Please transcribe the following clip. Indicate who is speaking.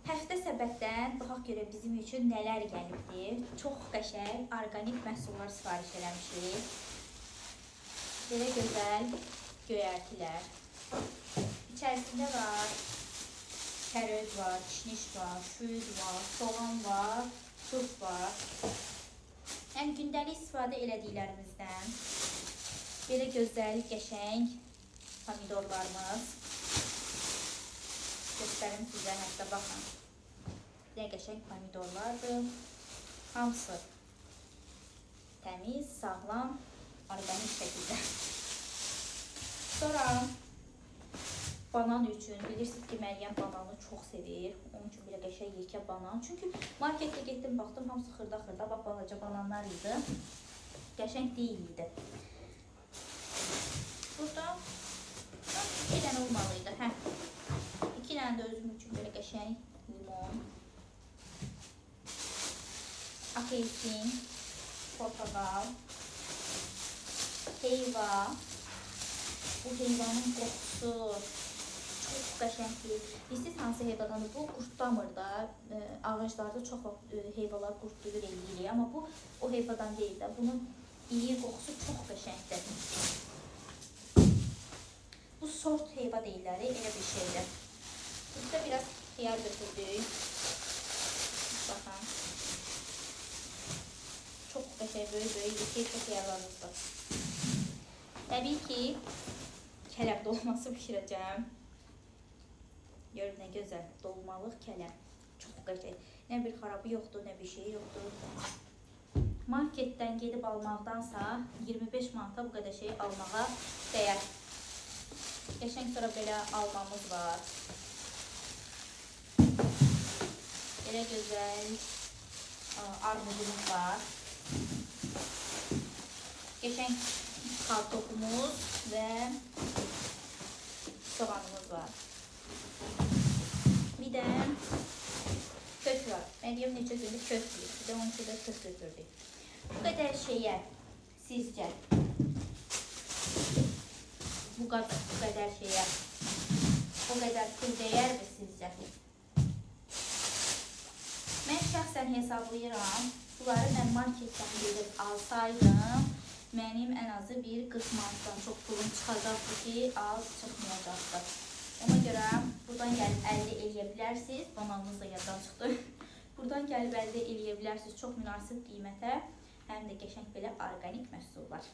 Speaker 1: Həftə səbətdən baxaq görə bizim üçün nələr gəlibdir. Çox qəşəng, orqanik məhsullar sifariş eləmişik. Belə gözəl göyərtilər. İçərisində var, kəröz var, kişniş var, süd var, soğan var, turp var. Yəni gündəlik istifadə elədiklərimizdən belə gözəl, qəşəng pomidorlarımız. Göstərim sizə, hətta baxın. Nə qəşəng pomidorlardır. Hamısı təmiz, sağlam, orqanik şəkildə. Sonra banan üçün, bilirsiniz ki, Məryəm bananı çox sevir. Onun üçün belə qəşəng yekə banan. Çünki marketdə getdim, baxdım, hamısı xırda-xırda, bax balaca bananlar idi. Qəşəng deyildi. Burada 2 dənə olmalıydı. 2 dənə də özüm üçün belə qəşəng limon, apelsin, portakal, heyva. Bu heyvanın qoxusu çox qəşəngdir. Bilirsiniz hansı heyvadandır? Bu qurtlamır da. Ağaclarda çox heyvalar qurtlayır, eləyirik. Amma bu o heyvadan deyil də. Bunun iyi qoxusu çox qəşəngdir. Bu sort heyva deyirlər, elə bir şeydir. Biz də biraz xiyar götürdük. Baxın. Çox qəşəng, böyük yekə xiyarlarımız var. Təbii ki, kələm dolması bişirəcəm. Görün nə gözəl, dolmalıq kələm. Çox qəşəng. Nə bir xarabı yoxdur, nə bir şey yoxdur. Marketdən gedib almaqdansa 25 manata bu qədər şey almağa dəyər. Qəşəng sonra belə almamız var. Belə gözəl armudumuz var. Qəşəng kartofumuz və soğanımız var. Bir də kök var. Məryəm neçə gündür kök yiyir. Bir də onun üçün də kök götürdük. Bu qədər şeyə sizcə bu qədər şeyə o qədər pul dəyərmi sizcə? Mən şəxsən hesablayıram. Bunları mən marketdən gedib alsaydım, mənim ən azı bir 40 manatdan çox pulum çıxacaqdı ki, az çıxmayacaqdı. Ona görə buradan gəlib əldə eləyə bilərsiniz. Bananımız da yaddan çıxdı. Buradan gəlib əldə eləyə bilərsiniz çox münasib qiymətə. Həm də qəşəng belə orqanik məhsullar.